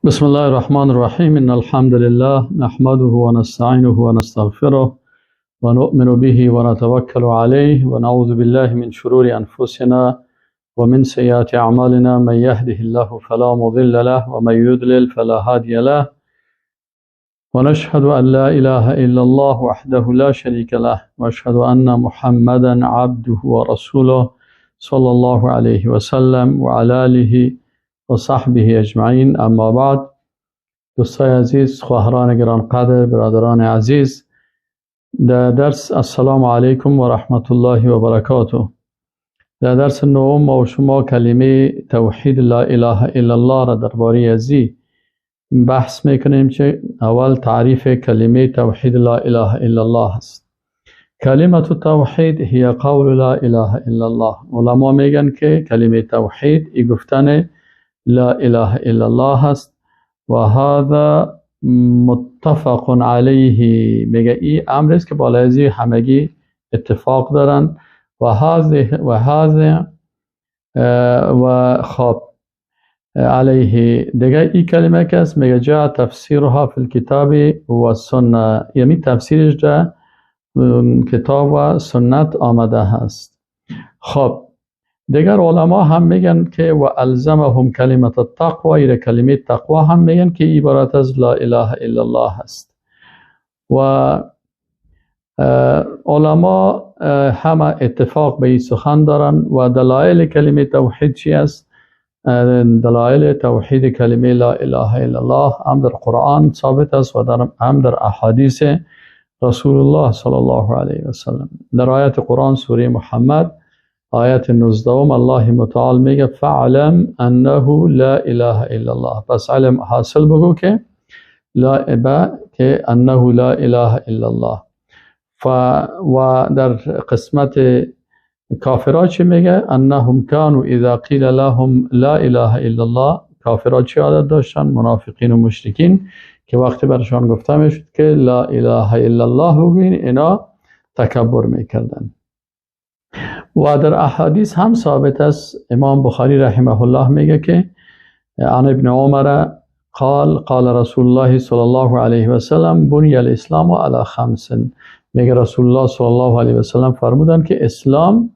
بسم الله الرحمن الرحيم إن الحمد لله نحمده ونستعينه ونستغفره ونؤمن به ونتوكل عليه ونعوذ بالله من شرور أنفسنا ومن سيئات أعمالنا من يهده الله فلا مضل له ومن يضلل فلا هادي له ونشهد أن لا إله إلا الله وحده لا شريك له وأشهد أن محمدا عبده ورسوله صلى الله عليه وسلم وعلى آله و صحبه اجمعین. اما بعد، دوستای عزیز، خواهران گرانقدر، برادران عزیز، در درس السلام علیکم و رحمت الله و برکاته. در درس نهم ما و شما کلمه توحید لا اله الا الله را درباره ازی بحث میکنیم که اول تعریف کلمه توحید لا اله الا الله است. کلمه توحید هی قول لا اله الا الله. علما میگن که کلمه توحید ای گفتن لا اله الا الله هست و هذا متفق علیه. میگه این امر است که بالای همگی اتفاق دارن و هذا و خب علیه دیگه این کلمه که است میگه جاء تفسیرها فی الكتاب و سنه، یعنی تفسیرش در کتاب و سنت آمده هست. خب دیگر علما هم میگن که و الزمهم کلمت التقوی، ایره کلمه تقوا هم میگن که عبارت از لا اله الا الله هست. و علما همه اتفاق به این سخن دارن. و دلایل کلمه توحید چی است؟ دلایل توحید کلمه لا اله الا الله هم در قرآن ثابت است و هم در احادیث رسول الله صلی الله علیه و سلم. در آیت قرآن سوره محمد آیت 19 الله متعال میگه فعلم انه لا اله الا الله. پس علم حاصل بگو که که انه لا اله الا الله. و در قسمت کافرات چی میگه؟ انهم كانوا اذا قیل لهم لا اله الا الله. کافرات چی عادت داشتن؟ منافقین و مشرکین که وقتی برشان گفته میشد که لا اله الا الله بگوین، اینا تکبر میکردن. و در احادیث هم ثابت است. امام بخاری رحمه الله میگه که عن ابن عمر قال رسول الله صلی الله علیه و سلم بنی الاسلام علی خمس. میگه رسول الله صلی الله علیه و سلم فرمودن که اسلام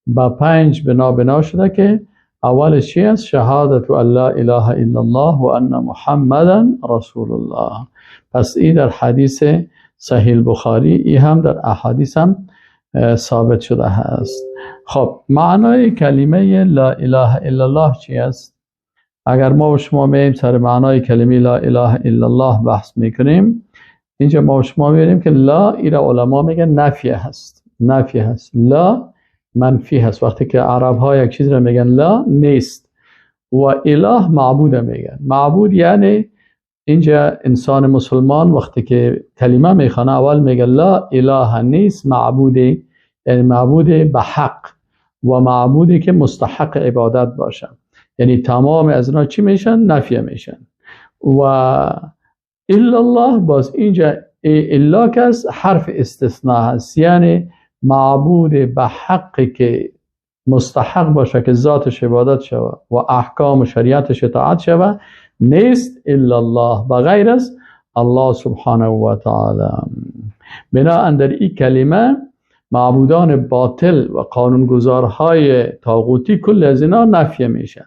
با 5 بنا شده که اولش چی است؟ شهادت ان لا اله الا الله و ان محمدا رسول الله. پس این در حدیث صحیح بخاری، این هم در احادیث هم ثابت شده است. خب معنای کلمه لا اله الا الله چی است؟ اگر ما و شما میم سر معنای کلمه لا اله الا الله بحث میکنیم، اینجا ما و شما میبینیم که لا ایرا علما میگن نفی هست. لا منفی هست. وقتی که عرب ها یک چیز را میگن لا نیست و اله معبود میگن. معبود یعنی اینجا انسان مسلمان وقتی که کلمه میخوانه اول میگه لا اله نیست، معبودی، یعنی معبودی به حق و معبودی که مستحق عبادت باشه. یعنی تمام از اینا چی میشن؟ نفی میشن. و الا الله، باز اینجا الا که حرف استثناء هست، یعنی معبود به حقی که مستحق باشه که ذاتش عبادت شوه و احکام و شریعتش اطاعت شوه نیست الا الله، بغیر از الله سبحانه و تعالی. بنابراین در این کلمه معبودان باطل و قانونگذارهای طاغوتی کل از اینا نفی میشن.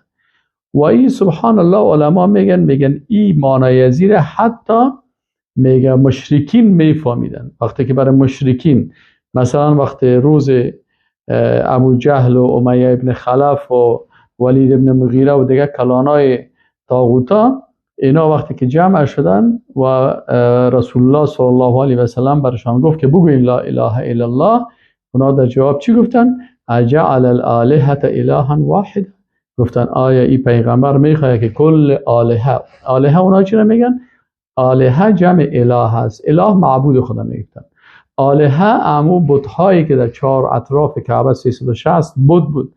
و این سبحان الله علما میگن این معنای زیر حتی میگه مشرکین میفهمیدن. وقتی که برای مشرکین مثلا وقتی روز ابو جهل و امیه ابن خلف و ولید ابن مغیره و دیگه کلانای طاغوتا، اینا وقتی که جمع شدن و رسول الله صلی الله علیه و سلم برشان گفت که بگوین لا اله الا الله، اونا در جواب چی گفتن؟ اجعل الالهه الها واحد. گفتن آیا این پیغمبر میخواد که کل الهه اونا چی میگن؟ الهه جمع اله هست. اله معبود خدا میگفتن. الهه عمو بت‌هایی که در 4 اطراف کعبه 360 بت بود.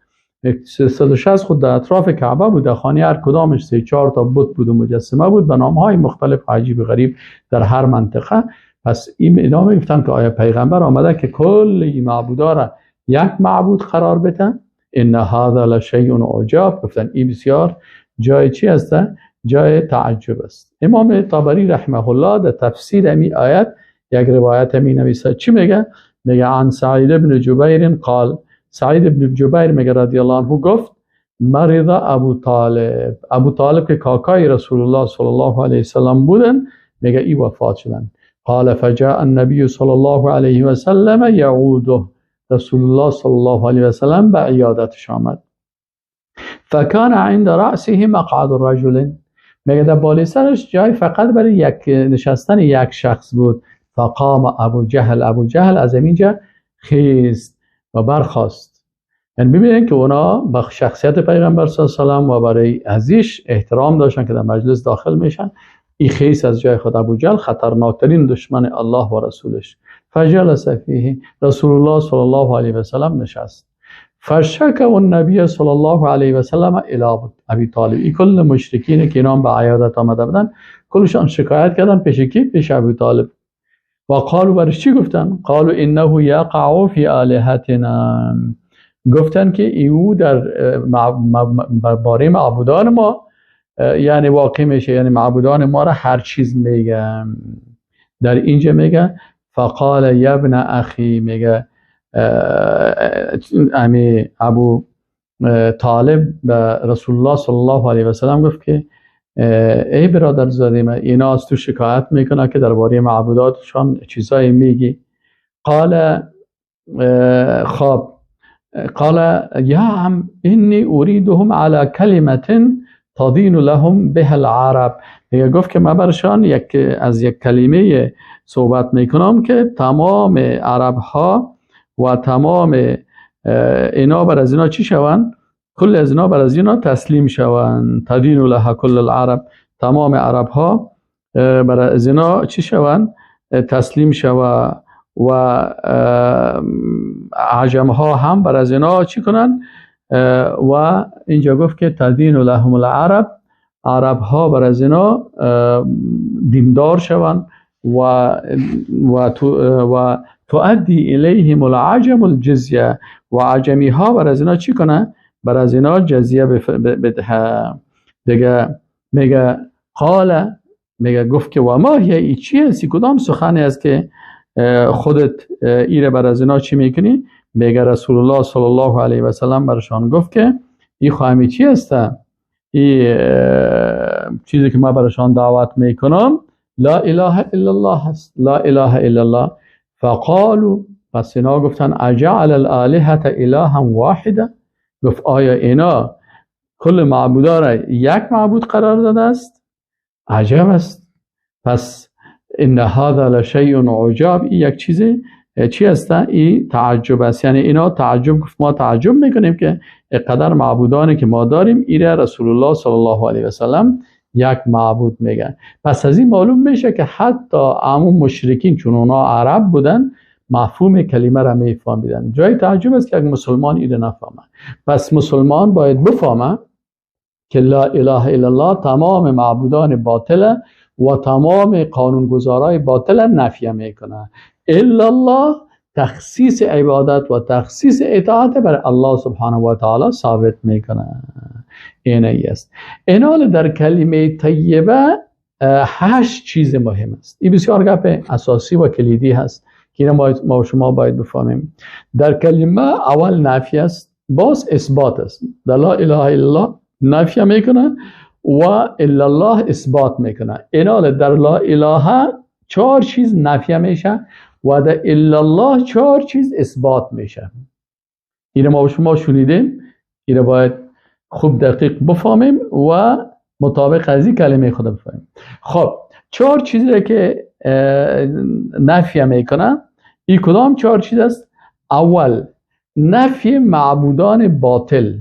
360 خود در اطراف کعبه بود. در خانه هر کدامش 3-4 تا بت بود و مجسمه بود به نام‌های مختلف عجیب غریب در هر منطقه. پس این اینا میگفتن که آیا پیغمبر آمده که کل این معبودا را یک معبود قرار بده؟ ان هذا لشیء عجاب. گفتن این بسیار جای چی هست؟ جای تعجب است. امام طبری رحمه الله در تفسیر امی آیت یک روایت می نویسد. چی میگه؟ میگه عن سعید بن جبیر قال، سعید بن جبیر میگه رضی الله عنه گفت مرض ابو طالب، ابو طالب که کاکای رسول الله صلی الله علیه وسلم بودن، میگه ای وفات شدن. قال فجاء النبي صلی الله علیه وسلم یعوده، رسول الله صلی الله علیه وسلم به عیادتش آمد. فکان عند رأسه مقعد رجل، میگه در بالای سرش جای فقط برای یک نشستن یک شخص بود. فقام ابو جهل از اینجا خیست و برخاست. یعنی ببینید که اونا با شخصیت پیغمبر صلی الله علیه و و برای ازیش احترام داشتن که در مجلس داخل میشن. این خیست از جای خود. ابو جهل خطرناکترین دشمن الله و رسولش. فجلس فیه، رسول الله صلی الله علیه و سلم نشست. فشکه النبی صلی الله علیه و سلم الی ابی طالب، این کل مشرکین که اینا به عیادت آمده بودن کلشان شکایت کردن پیش کی؟ پیش ابی طالب. و قالوا، برش چی گفتن؟ قالوا انه یقع فی آلهتنا، گفتن که ایو در باره معبودان ما یعنی واقع میشه، یعنی معبودان ما را هر چیز میگه. در اینجا میگه فقال یا ابن اخی، میگه امی ابو طالب به رسول الله صلی الله علیه و سلم گفت که ای برادر زاده من، اینا از تو شکایت میکنه که درباره معبوداتشان چیزایی میگی. قال خب، قال یا هم اینی اریدهم علی کلمه تدین لهم به العرب، میگه گفت که من برشان از یک کلمه صحبت میکنم که تمام عرب ها و تمام اینا بر از اینا چی شوند؟ کل از اینا بر از اینا تسلیم شوند. تدین لها کل العرب، تمام عرب ها بر از اینا چی شوند؟ تسلیم شوند. و عجم ها هم بر از اینا چی کنن؟ و اینجا گفت که تدین لهم العرب، عرب ها بر از اینا دیندار شوند و تؤدی الیهم العجم الجزیه، و عجمی ها بر از اینا چی کنه؟ بر از اینا جزیه بده. دیگه میگه قال، میگه گفت که و ما هی ای چی هستی؟ کدام سخنی است که خودت ایره بر از اینا چی میکنی؟ میگه رسول الله صلی الله علیه و سلم برشان گفت که این خواهمی چی هسته؟ این چیزی که ما برشان دعوت میکنم لا اله الا الله هست، لا اله الا الله. فقالوا، پس اینا گفتن اجعل الالهه الها واحده، گفت آیا اینا کل معبودا را یک معبود قرار داده است؟ عجب است. پس ان هذا لشیء عجاب، این یک چیزی چی است؟ این تعجب است. یعنی اینا تعجب، گفت ما تعجب میکنیم که قدر معبودانی که ما داریم ایره رسول الله صلی الله علیه و سلم یک معبود میگن. پس از این معلوم میشه که حتی عموم مشرکین چون اونا عرب بودن مفهوم کلمه را میفهمیدن. جای تعجب است که یک مسلمان ایره نفهمه. پس مسلمان باید بفهمه که لا اله الا الله تمام معبودان باطله و تمام قانونگذارای باطل نفی میکنه. الا الله تخصیص عبادت و تخصیص اطاعت برای الله سبحانه و تعالی ثابت میکنه. اینه است. اینال در کلمه طیبه 8 چیز مهم است. این بسیار گپ اساسی و کلیدی هست که ما شما باید بفهمیم. در کلمه اول نفی است، باز اثبات است. در لا اله الا الله نفی میکنه و الا الله اثبات میکنه. اینال در لا اله 4 چیز نفی میشه و در الا الله 4 چیز اثبات میشه. اینو ما شما شنیدیم، اینو باید خوب دقیق بفهمیم و مطابق از این کلمه خود بفهمیم. خب 4 چیزی که نفی میکنه، این کدام 4 چیز است؟ اول نفی معبودان باطل.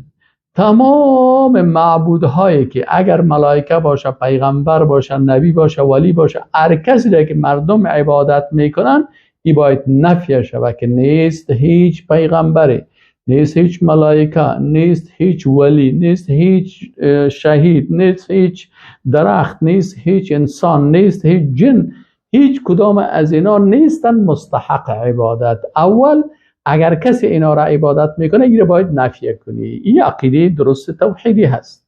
تمام معبودهایی که اگر ملائکه باشه، پیغمبر باشه، نبی باشه، ولی باشه، هر کسی که مردم عبادت میکنن، این باید نفی شود که نیست هیچ پیغمبری، نیست هیچ ملائکه، نیست هیچ ولی، نیست هیچ شهید، نیست هیچ درخت، نیست هیچ انسان، نیست هیچ جن، هیچ کدام از اینا نیستن مستحق عبادت. اول اگر کسی اینا را عبادت میکنه، این باید نفی کنی. این عقیده درست توحیدی هست.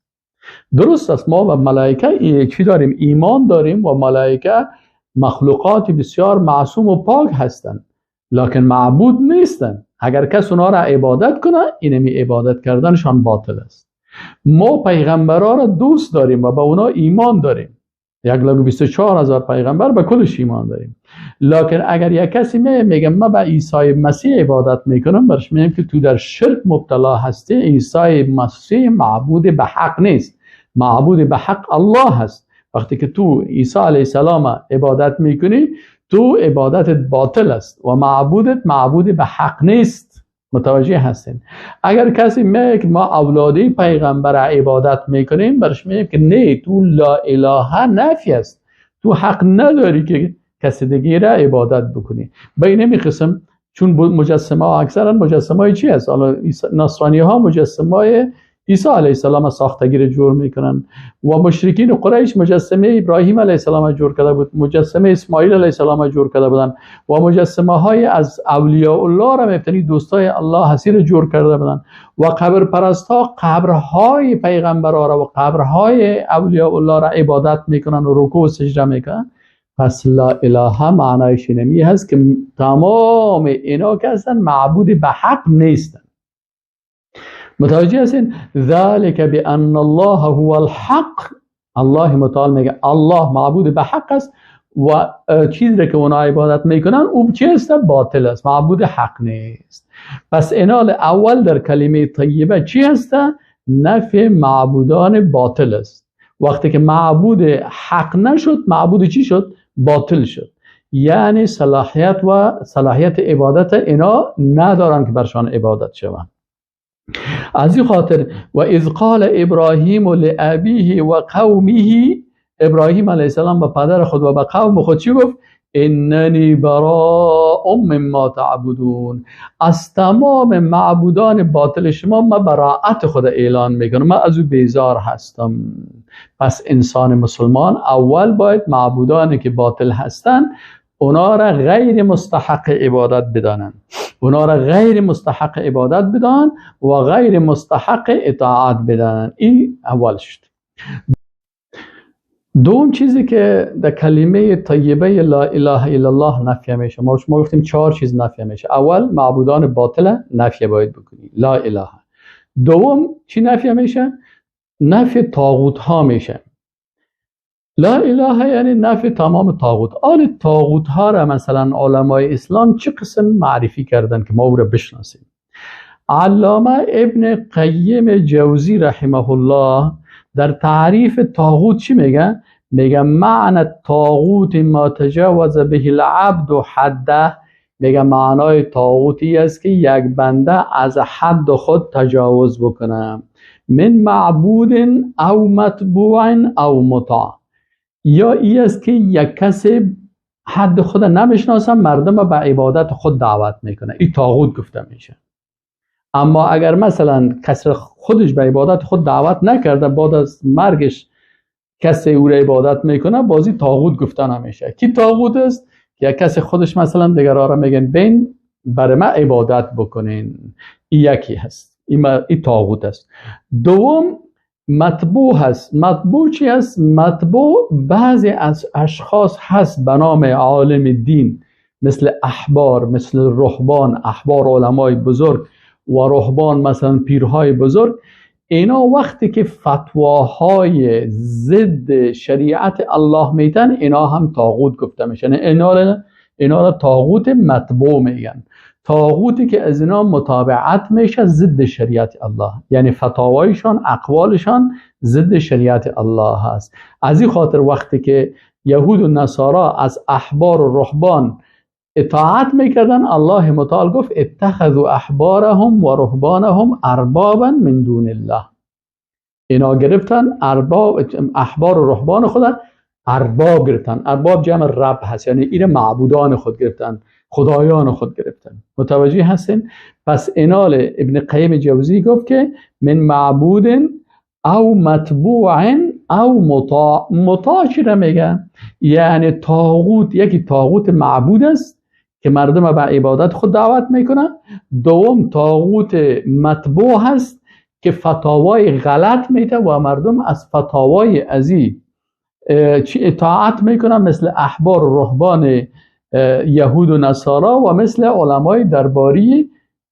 درست است، ما و ملائکه چی داریم؟ ایمان داریم و ملائکه مخلوقات بسیار معصوم و پاک هستند، لکن معبود نیستند. اگر کس اونا را عبادت کنه، اینمی عبادت کردنشان باطل است. ما پیغمبرها را دوست داریم و به اونا ایمان داریم، 1,24,000 پیغمبر، به کلش ایمان داریم. لکن اگر یک کسی میگه من به عیسی مسیح عبادت میکنم، برش میگم که تو در شرک مبتلا هستی. عیسی مسیح معبود به حق نیست، معبود به حق الله هست. وقتی که تو عیسی علیه السلام عبادت میکنی، تو عبادتت باطل است و معبودت معبود به حق نیست. متوجه هستین؟ اگر کسی میگه که ما اولادی پیغمبر عبادت میکنیم، برش میگیم که نه، تو لا اله نفی است، تو حق نداری که کسی دیگه را عبادت بکنی. بین این قسم چون مجسمه ها اکثرا مجسمه چی است؟ حالا نصرانی ها مجسمه عیسی علیه السلام ساختگی جور میکنن و مشرکین قریش مجسمه ابراهیم علیه السلام جور کرده بود، مجسمه اسماعیل علیه السلام جور کرده بودن و مجسمه های از اولیاء الله را میفتنی دوستای الله حسیر جور کرده بودن و قبر پرست ها قبرهای پیغمبرها را و قبرهای اولیاء الله را عبادت میکنن و رکوع و سجده میکنن. پس لا اله معنایش اینمی هست که تمام اینا که هستن معبود به حق نیستن. متوجه هستین؟ ذالک بان الله هو الحق. الله متعال میگه الله معبود به حق است و چیزی که اونا عبادت میکنن او چی است؟ باطل است، معبود حق نیست. پس انال اول در کلمه طیبه چی است؟ نفی معبودان باطل است. وقتی که معبود حق نشد، معبود چی شد؟ باطل شد. یعنی صلاحیت عبادت اینا ندارن که برشان عبادت شوند. از این خاطر و اذ قال ابراهیم لابیه و قومه، ابراهیم علیه السلام به پدر خود و به قوم خود چی گفت؟ اننی براء مما تعبدون. از تمام معبودان باطل شما من براءت خود اعلان میکنم، من از او بیزار هستم. پس انسان مسلمان اول باید معبودانی که باطل هستن اونا را غیر مستحق عبادت بدانن، اونا را غیر مستحق عبادت بدان و غیر مستحق اطاعت بدانن. این اول شد. دوم چیزی که در کلمه طیبه لا اله الا الله نفی میشه، ما گفتیم 4 چیز نفی میشه. اول معبودان باطل نفی باید بکنی، لا اله. دوم چی نفی میشه؟ نفی طاغوت ها میشه. لا اله یعنی نفی تمام طاغوت. آن طاغوت ها را مثلا علمای اسلام چه قسم معرفی کردن که ما او را بشناسیم؟ علامه ابن قیم جوزی رحمه الله در تعریف طاغوت چی میگه؟ میگه معنی طاغوت ما تجاوز به العبد حده. میگه معنای طاغوتی است که یک بنده از حد خود تجاوز بکنه، من معبود او متبوع او مطاع. یا ای است که یک کسی حد خود نمیشناسه، مردم به عبادت خود دعوت میکنه، این طاغوت گفته میشه. اما اگر مثلا کسی خودش به عبادت خود دعوت نکرده، بعد از مرگش کسی او را عبادت میکنه، بازی طاغوت گفته نمیشه. کی طاغوت است؟ که یک کسی خودش مثلا دیگران را میگن بین برای من عبادت بکنین، این یکی هست، این طاغوت است. دوم متبوع هست. متبوع چی است؟ متبوع بعضی از اشخاص هست به نام عالم دین، مثل احبار، مثل رهبان، احبار علمای بزرگ و رهبان مثلا پیرهای بزرگ. اینا وقتی که فتواهای ضد شریعت الله میتن، اینا هم طاغوت گفته میشن. اینا را طاغوت متبوع میگن، طاغوتی که از اینا متابعت میشه ضد شریعت الله، یعنی فتاوایشان، اقوالشان ضد شریعت الله هست. از این خاطر وقتی که یهود و نصارا از احبار و رهبان اطاعت میکردن، الله متعال گفت اتخذوا احبارهم و رهبانهم اربابا من دون الله. اینا گرفتن احبار و رهبان خود ارباب گرفتن. ارباب جمع رب هست، یعنی این معبودان خود گرفتن، خدایان خود گرفتن. متوجه هستین؟ پس اینال ابن قیم جوزی گفت که من معبود او متبوع او مطاع. مطاع چی را میگن؟ یعنی طاغوت، یکی طاغوت معبود است که مردم به عبادت خود دعوت میکنن. دوم طاغوت متبوع هست که فتاوای غلط میده و مردم از فتاوای ازی اطاعت میکنن، مثل احبار و رهبان یهود و نصارا و مثل علمای درباری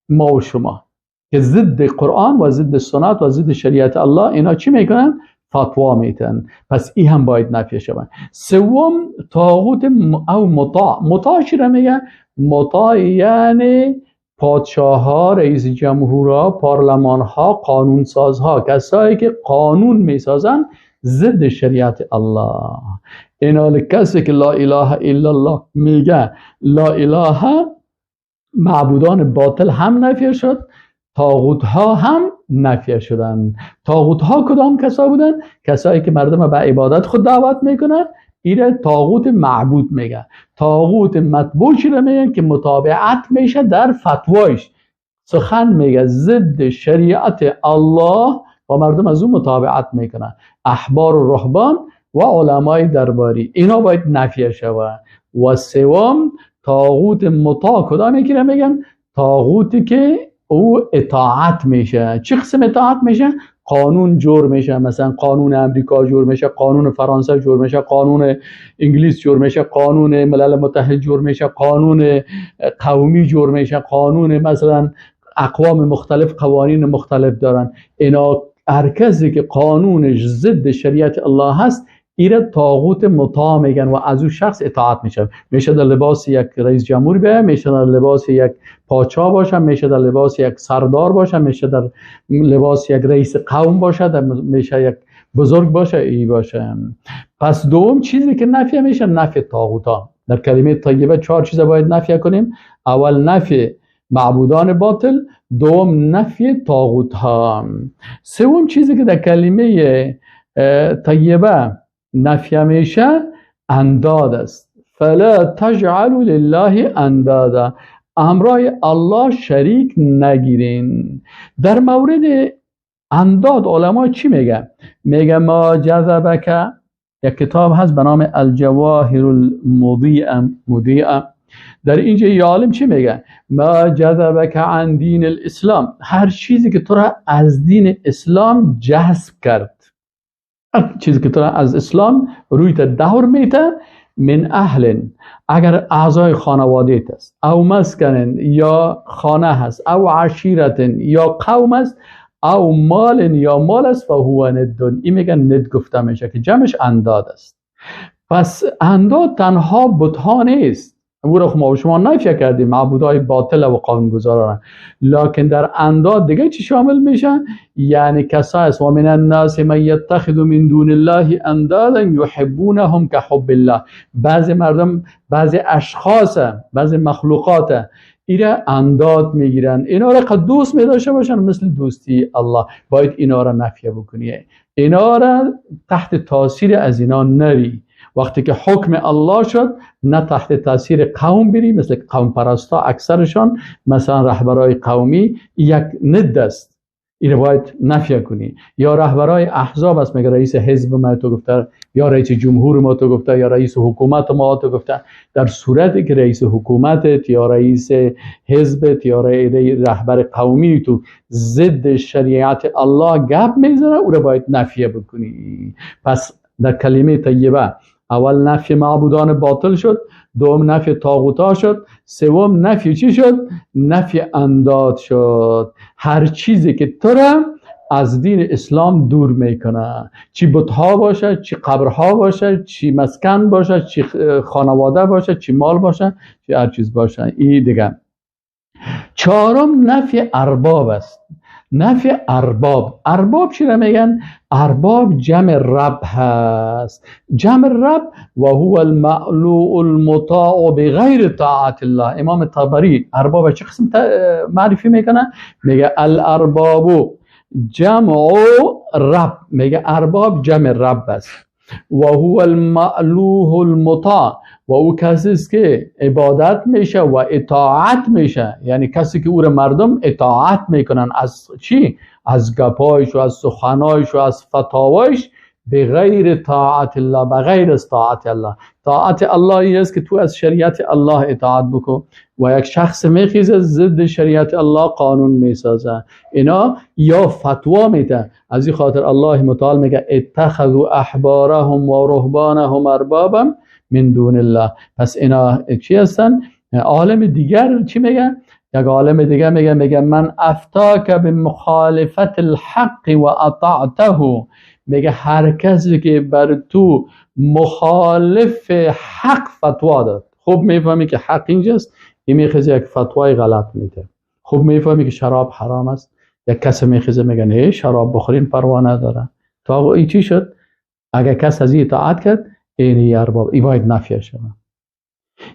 ما و شما که ضد قرآن و ضد سنت و ضد شریعت الله اینا چی میکنن؟ فتوا میتن. پس این هم باید نفی شود. سوم طاغوت او مطاع چی را میگن؟ مطاع یعنی پادشاه ها، رئیس جمهورها، پارلمان ها، قانون سازها، کسایی که قانون میسازن ضد شریعت الله. اینا کسی که لا اله الا الله میگه، لا اله، معبودان باطل هم نفی شد، طاغوت ها هم نفی شدن. طاغوت ها کدام کسا بودن؟ کسایی که مردم به عبادت خود دعوت میکنن، ایره طاغوت معبود میگه. طاغوت متبوع چی میگن؟ که متابعت میشه در فتوایش، سخن میگه ضد شریعت الله و مردم از اون متابعت میکنن، احبار و رهبان و علمای درباری. اینا باید نفی شود. و سوم طاغوت مطاع کدامی که میگن؟ طاغوتی که او اطاعت میشه. چه قسم اطاعت میشه؟ قانون جور میشه، مثلا قانون امریکا جور میشه، قانون فرانسه جور میشه، قانون انگلیس جور میشه، قانون ملل متحد جور میشه، قانون قومی جور میشه، قانون مثلا اقوام مختلف قوانین مختلف دارن. اینا هر کسی که قانونش ضد شریعت الله هست ایره طاغوت مطاع میگن و از اون شخص اطاعت میشه. میشه در لباس یک رئیس جمهور بیه، میشه در لباس یک پادشاه باشه، میشه در لباس یک سردار باشه، میشه در لباس یک رئیس قوم باشه، میشه یک بزرگ باشه، ای باشه. پس دوم چیزی که نفی میشه نفی طاغوتا. در کلمه طیبه 4 چیز باید نفی کنیم. اول نفی معبودان باطل، دوم نفی طاغوت ها، سوم چیزی که در کلمه طیبه نفی میشه انداد است. فلا تجعلوا لله اندادا، همراه الله شریک نگیرین. در مورد انداد علما چی میگه؟ میگه ما جذبک، یک کتاب هست به نام الجواهر المضیئه، در اینجا یه عالم چی میگه؟ ما جذبک عن دین الاسلام، هر چیزی که تو را از دین اسلام جذب کرد، هر چیزی که تو را از اسلام روی تا دور میته، من اهل، اگر اعضای خانواده است، او مسکن یا خانه هست، او عشیرت یا قوم است، او مال یا مال است، فهو ند، این میگن ند گفته میشه که جمعش انداد است. پس انداد تنها بتها نیست، او را ما شما نفی کردیم، معبودای باطل و قانونگذاران، لکن در انداد دیگه چی شامل میشن؟ یعنی کسایی است و من الناس من یتخذ من دون الله اندادا یحبونهم کحب الله، بعضی مردم، بعضی اشخاص، بعضی مخلوقات اینا انداد میگیرن، اینا را قد دوست میداشته باشن مثل دوستی الله. باید اینا را نفی بکنی، اینا را تحت تاثیر از اینا نری. وقتی که حکم الله شد نه تحت تاثیر قوم بری، مثل قوم پرستا اکثرشان، مثلا رهبرای قومی یک ند است، این باید نفی کنی. یا رهبرای احزاب است، میگه رئیس حزب ما تو گفته، یا رئیس جمهور ما تو گفته، یا رئیس حکومت ما تو گفته. در صورتی که رئیس حکومتت یا رئیس حزبت یا رهبر قومی تو ضد شریعت الله گپ میزنه، او را باید نفی بکنی. پس در کلمه طیبه اول نفی معبودان باطل شد، دوم نفی طاغوتا شد، سوم نفی چی شد؟ نفی انداد شد. هر چیزی که تو را از دین اسلام دور میکنه، چی بتها باشه، چی قبرها باشه، چی مسکن باشه، چی خانواده باشه، چی مال باشه، چی هر چیز باشه. این دیگه. چهارم نفی ارباب است. نفی ارباب. ارباب چی را میگن؟ ارباب جمع رب هست. جمع رب و هو المعلوء المطاع بغیر طاعت الله. امام طبری ارباب چه قسم معرفی میکنه؟ میگه الارباب جمع رب، میگه ارباب جمع رب است. و هو المعلوه المطاع، و او کسی است که عبادت میشه و اطاعت میشه، یعنی کسی که او را مردم اطاعت میکنن. از چی؟ از گپایش و از سخنایش و از فتاوایش بغیر طاعت الله، بغیر از طاعت الله. طاعت الله است که تو از شریعت الله اطاعت بکن و یک شخص میخیزه ضد شریعت الله قانون میسازه، اینا یا فتوا میده. از این خاطر الله متعال میگه اتخذوا احبارهم و رهبانهم اربابا من دون الله. پس اینا چی هستن؟ عالم دیگر چی میگه؟ یک عالم دیگر میگه من افتاک بمخالفت الحق و اطعته. میگه هر کسی که بر تو مخالف حق فتوا داد، خوب میفهمی که حق اینجاست، این میخیزه یک فتوای غلط میده. خوب میفهمی که شراب حرام است، یک کسی میخیزه میگه نه شراب بخورین پروا نداره. تا این چی شد؟ اگر کس از این اطاعت کرد، این ارباب ای باید نفی شود.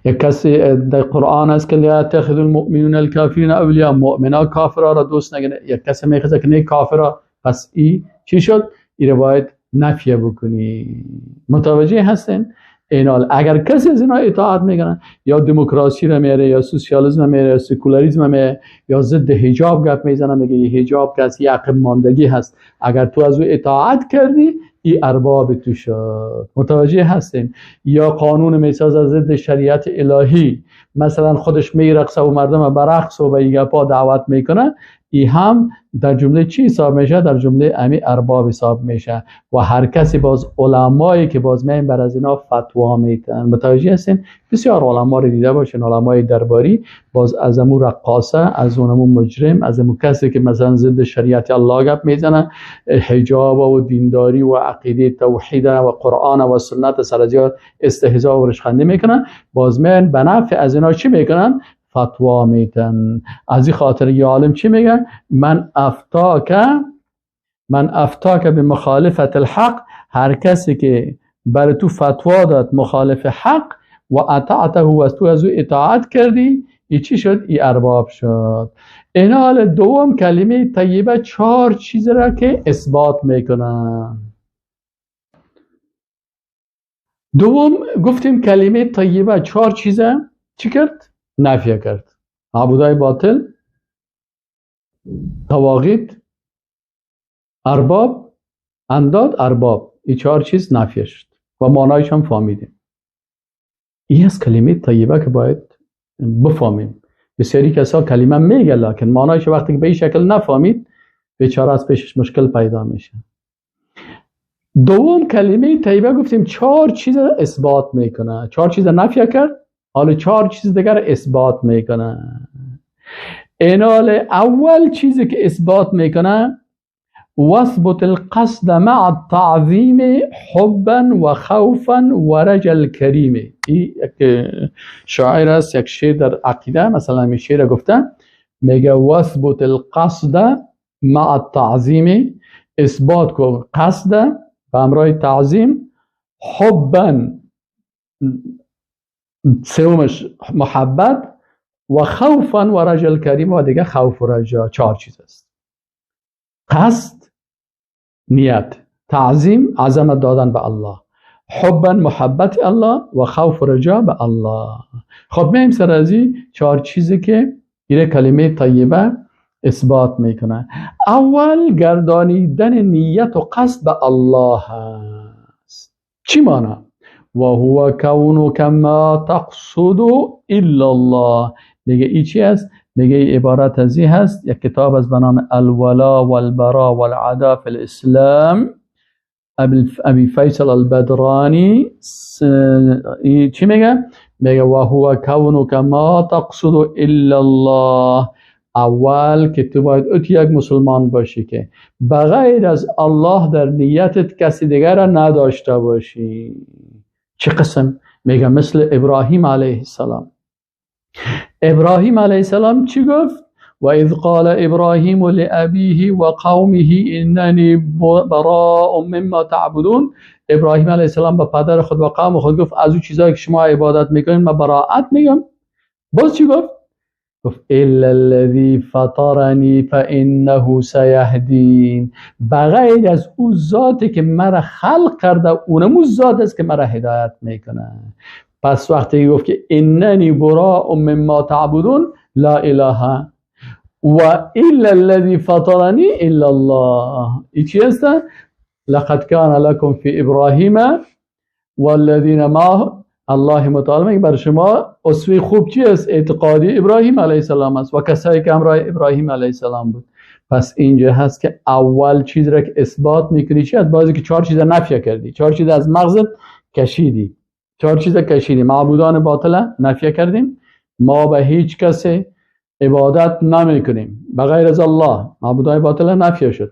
یک کسی در قرآن است که لا تأخذ المؤمنون الکافرین اولیاء، مؤمنا کافرها را دوست نگیرند. یک کسی میخیزه که نه کافرها، پس این چی شد؟ این رو باید نفی بکنی. متوجه هستین؟ اینال اگر کسی از اینا اطاعت میکنه، یا دموکراسی رو میاره، یا سوسیالیسم میاره، یا سکولاریسم میاره، یا ضد حجاب گپ میزنه، میگه حجاب کسی عقب ماندگی هست، اگر تو از او اطاعت کردی این ارباب تو شد. متوجه هستین؟ یا قانون میسازه ضد شریعت الهی، مثلا خودش میرقصه و مردم به رقص و به این گپا دعوت میکنه، این هم در جمله چی حساب میشه؟ در جمله امی ارباب حساب میشه. و هر کسی باز علمایی که باز میان بر از اینا فتوا میتن. متوجه هستین؟ بسیار علما رو دیده باشین، علمای درباری باز از امو رقاصه، از اونمو مجرم، از امو کسی که مثلا ضد شریعت الله گپ میزنه، حجاب و دینداری و عقیده توحید و قرآن و سنت سرزیار استهزاء و رشخندی میکنن، باز میان به نفع از اینا چی میکنن؟ فتوا میتن. از این خاطر یه عالم چی میگه؟ من افتاک به مخالفت الحق، هر کسی که بر تو فتوا داد مخالف حق و اطاعته و تو از او اطاعت کردی، ای چی شد؟ ای ارباب شد. این حال دوم کلمه طیبه 4 چیز را که اثبات میکنن. دوم گفتیم کلمه طیبه 4 چیزه چی کرد؟ نفی کرد. معبودای باطل، طواغیت، ارباب، انداد، ارباب، این 4 چیز نفی شد و معنایش هم فهمیدیم. این از کلمه طیبه که باید بفهمیم. بسیاری کسا کلمه میگه لکن معنایش وقتی که به این شکل نفهمید بیچاره از پیشش مشکل پیدا میشه. دوم کلمه طیبه گفتیم 4 چیز اثبات میکنه. 4 چیز نفی کرد، حالا 4 چیز دیگر اثبات میکنه. اینال اول چیزی که اثبات میکنه وثبت القصد مع التعظیم حبا و خوفا و رجا الکریم. این یک شاعر است، یک شعر در عقیده مثلا این شعر گفته، میگه وثبت القصد مع التعظیم، اثبات کن قصد به همراه تعظیم، حبا سومش محبت، و خوفا و رجا الکریم، و دیگه خوف و رجا. 4 چیز است: قصد نیت، تعظیم عظمت دادن به الله، حبا محبت الله، و خوف و رجا به الله. خب میایم سر از این 4 چیزی که این کلمه طیبه اثبات میکنه. اول گردانیدن نیت و قصد به الله هست. چی معنی؟ و هو کونک ما تقصد الا الله. دیگه ای چی است؟ دیگه عبارت از این هست، یک کتاب از به نام الولا والبرا والعدا فی الاسلام، ابی فیصل البدرانی چی میگه؟ میگه و هو کونک ما تقصد الا الله. اول که تو باید یک مسلمان باشی که بغیر از الله در نیتت کسی دیگر را نداشته باشی. چه قسم؟ میگه مثل ابراهیم علیه السلام. ابراهیم علیه السلام چی گفت؟ و اذ قال ابراهیم لابیه و قومه اننی براء مما تعبدون. ابراهیم علیه السلام به پدر خود و قوم خود گفت از اون چیزایی که شما عبادت میکنین من براءت میگم. باز چی گفت؟ گفت الا الذی فطرنی فانه سیهدین. بغیر از او ذاتی که مرا خلق کرده اونمو ذات است که مرا هدایت میکنه. پس وقتی گفت که اننی براء مما تعبدون لا اله و الا الذی فطرنی الا الله، این چی هست؟ لقد كان لكم في ابراهیم والذین معه، الله متعال میگه بر شما اسوه خوب چی است؟ اعتقادی ابراهیم علیه السلام است و کسایی که همراه ابراهیم علیه السلام بود. پس اینجا هست که اول چیز را که اثبات میکنی چی است؟ بازی که 4 چیز نفی کردی، 4 چیز از مغزت کشیدی، 4 چیز کشیدی. معبودان باطل نفی کردیم، ما به هیچ کسی عبادت نمیکنیم بغیر از الله، معبودان باطل نفی شد.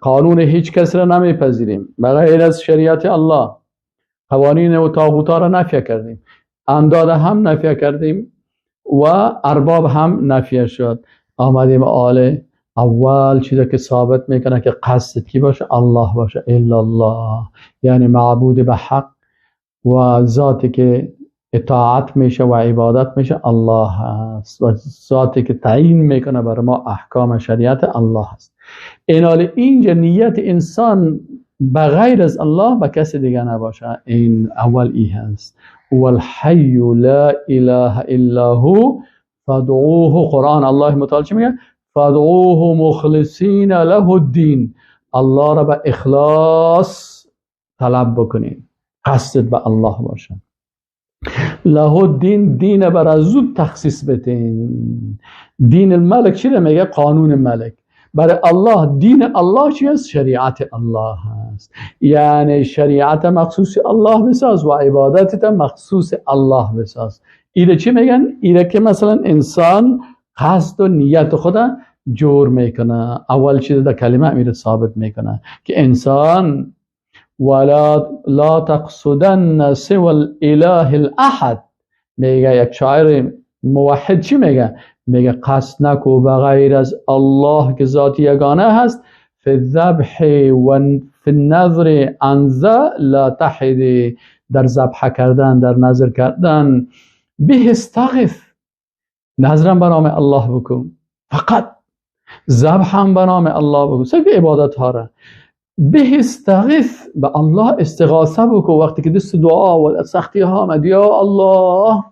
قانون هیچ کس را نمیپذیریم بغیر از شریعت الله، قوانین و طاغوتا را نفی کردیم، انداد هم نفی کردیم و ارباب هم نفی شد. آمدیم اول چیزی که ثابت میکنه که قصد کی باشه؟ الله باشه. الا الله، یعنی معبود به حق و ذاتی که اطاعت میشه و عبادت میشه الله هست و ذاتی که تعیین میکنه بر ما احکام شریعت الله هست. اینجا نیت انسان بغیر از الله به کسی دیگه نباشه. این اول ای هست. والحی لا اله الا هو فادعوه. قرآن الله متعال چی میگه؟ فادعوه مخلصین له الدین. الله را به اخلاص طلب بکنین، قصد به الله باشه. له الدین، دین بر زود تخصیص بتین. دین الملک چی را میگه؟ قانون ملک. برای الله دین الله چی است؟ شریعت الله هست. یعنی شریعت مخصوص الله بساز و عبادتت مخصوص الله بساز. ایره چی میگن؟ ایره که مثلا انسان قصد و نیت خدا جور میکنه. اول چیز در کلمه میره ثابت میکنه که انسان ولا لا تقصدن سوى الاله الاحد. میگه یک شاعر موحد چی میگه؟ میگه قصد نکو بغیر از الله که ذات یگانه هست. فی الذبح و فی النذر عن ذا لا تحد. در ذبح کردن، در نذر کردن به استغف، نذرم به نام الله بکن، فقط ذبح هم به نام الله بکن. سب عبادت ها را به استغف، به الله استغاثه بکن. وقتی که دست دعا و سختی ها آمد، یا الله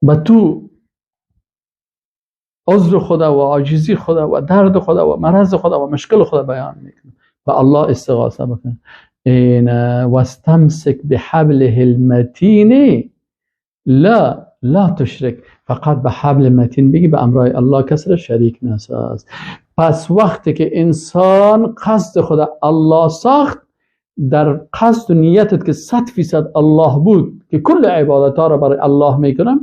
به تو عذر خدا و عاجزی خدا و درد خدا و مرض خدا و مشکل خدا بیان میکنه، به الله استغاثه بکن. این واستمسک بحبله المتین لا تشرک. فقط به حبل متین بگی، به امرای الله کس را شریک نساز. پس وقتی که انسان قصد خدا الله ساخت، در قصد و نیتت که 100% الله بود که کل عبادت ها را برای الله میکنم،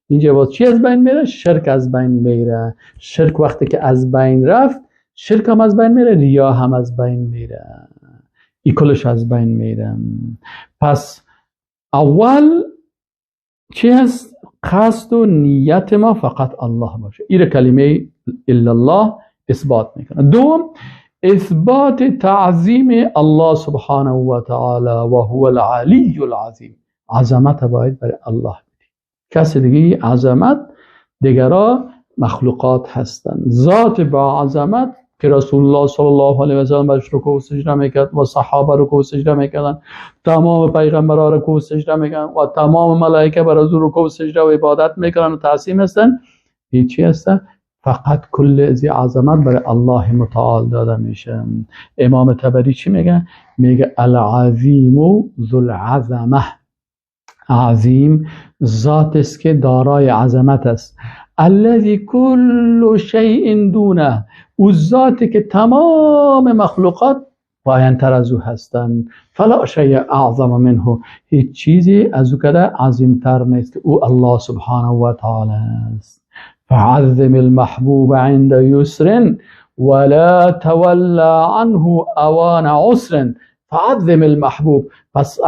اینجا باز چی از بین میره؟ شرک از بین میره. شرک وقتی که از بین رفت، شرک هم از بین میره، ریا هم از بین میره، این کلش از بین میره. پس اول چی هست؟ قصد و نیت ما فقط الله باشه. این کلمه الا الله اثبات میکنه. دوم، اثبات تعظیم الله سبحانه و تعالی و هو العلی العظیم. عظمت باید برای الله بدی. کسی دیگه عظمت دیگرها مخلوقات هستند. ذات با عظمت که رسول الله صلی الله علیه و سلم برش رکوع و سجده میکرد و صحابه رکوع و سجده میکردن، تمام پیغمبران رکوع و سجده میکردن و تمام ملائکه بر از رکوع و سجده و عبادت میکردن و تعظیم هستن. هیچی هستن؟ فقط کل ذی عظمت برای الله متعال داده میشه. امام طبری چی میگه؟ میگه العظیم ذو العظمه. عظیم ذات است که دارای عظمت است. الذی کل شیء دونه، او ذاتی که تمام مخلوقات پایین‌تر از او هستند. فلا شیء اعظم منه، هیچ چیزی از او کده عظیمتر نیست. او الله سبحانه و تعالی است. فعظم المحبوب عند یسر ولا تولى عنه اوان عسر. فعظم المحبوب، پس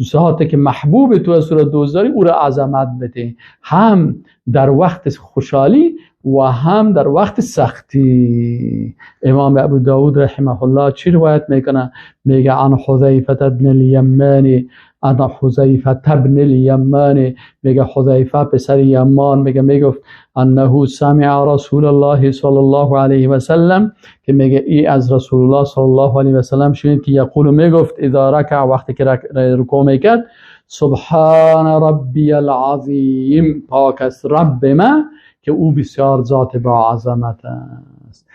ذاتی که محبوب تو از صورت دوزداری او را عظمت بده، هم در وقت خوشحالی و هم در وقت سختی. امام ابو داود رحمه الله چی روایت میکنه؟ میگه عن حذیفه بن الیمانی، عن حذیفه بن الیمانی، میگه حذیفه پسر یمان میگفت انه سمع رسول الله صلی الله علیه و سلم، که میگه ای از رسول الله صلی الله علیه و سلم شنید که یقول میگفت اذا رکع، وقتی که رکوع میکرد، سبحان ربی العظیم، پاک است رب ما که او بسیار ذات با عظمت است.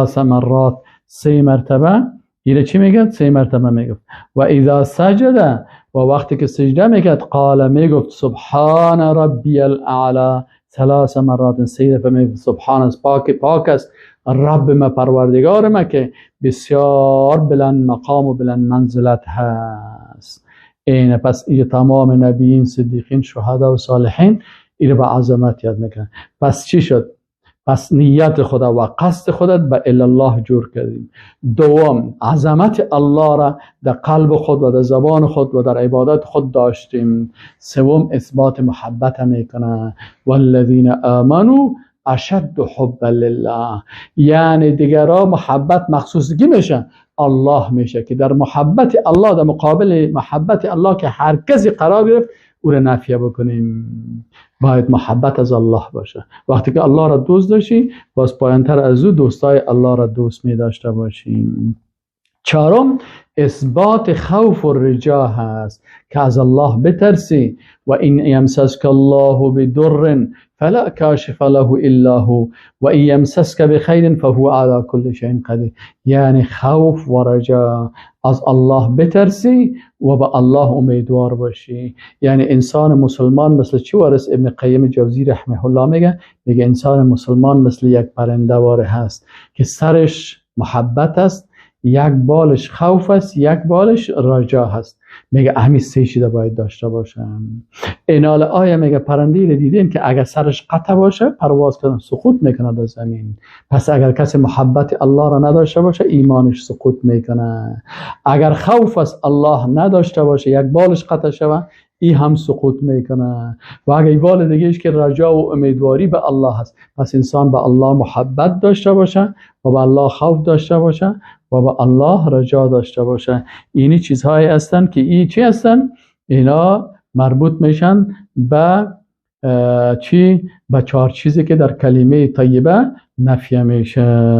3 مرات، 3 مرتبه اینه چی میگه؟ 3 مرتبه میگفت. و اذا سجد، و وقتی که سجده میکرد قال میگفت سبحان ربی الاعلی 3 مرات، 3 دفعه میگفت سبحان است، پاک است رب ما، پروردگار ما که بسیار بلند مقام و بلند منزلت هست. اینه پس این تمام نبیین، صدیقین، شهدا و صالحین این به عظمت یاد میکنن. پس چی شد؟ پس نیت خدا و قصد خودت به الله جور کردیم. دوم، عظمت الله را در قلب خود و در زبان خود و در عبادت خود داشتیم. سوم، اثبات محبت میکنه. والذین آمنوا اشد حبا لله، یعنی دیگرها محبت مخصوص کی میشه؟ الله میشه، که در محبت الله، در مقابل محبت الله که هر کسی قرار گرفت او را نفی بکنیم. باید محبت از الله باشه. وقتی که الله را دوست داشتی، باز پایانتر از او دوستای الله را دوست می داشته باشیم. چهارم، اثبات خوف و رجا هست که از الله بترسی. و این یمسسک الله بدر فلا کاشف له الا هو و این یمسسک بخیر فهو علی کل شیء قدیر. یعنی خوف و رجا، از الله بترسی و به الله امیدوار باشی. یعنی انسان مسلمان مثل چی وارث ابن قیم جوزی رحمه الله میگه انسان مسلمان مثل یک پرنده واره هست که سرش محبت است، یک بالش خوف است، یک بالش رجا هست. میگه همین 3 چیز باید داشته باشم. اینال آیا میگه پرنده‌ای رو دیدین که اگر سرش قطع باشه پرواز کنه سقوط میکنه در زمین. پس اگر کسی محبت الله را نداشته باشه ایمانش سقوط میکنه. اگر خوف از الله نداشته باشه یک بالش قطع شوه این هم سقوط میکنه. و اگر این بال دیگهش که رجا و امیدواری به الله هست، پس انسان به الله محبت داشته باشه و به الله خوف داشته باشه و به الله رجا داشته باشه. اینی چیزهایی هستن که این چی هستن؟ اینا مربوط میشن به چی؟ به 4 چیزی که در کلمه طیبه نفی میشه.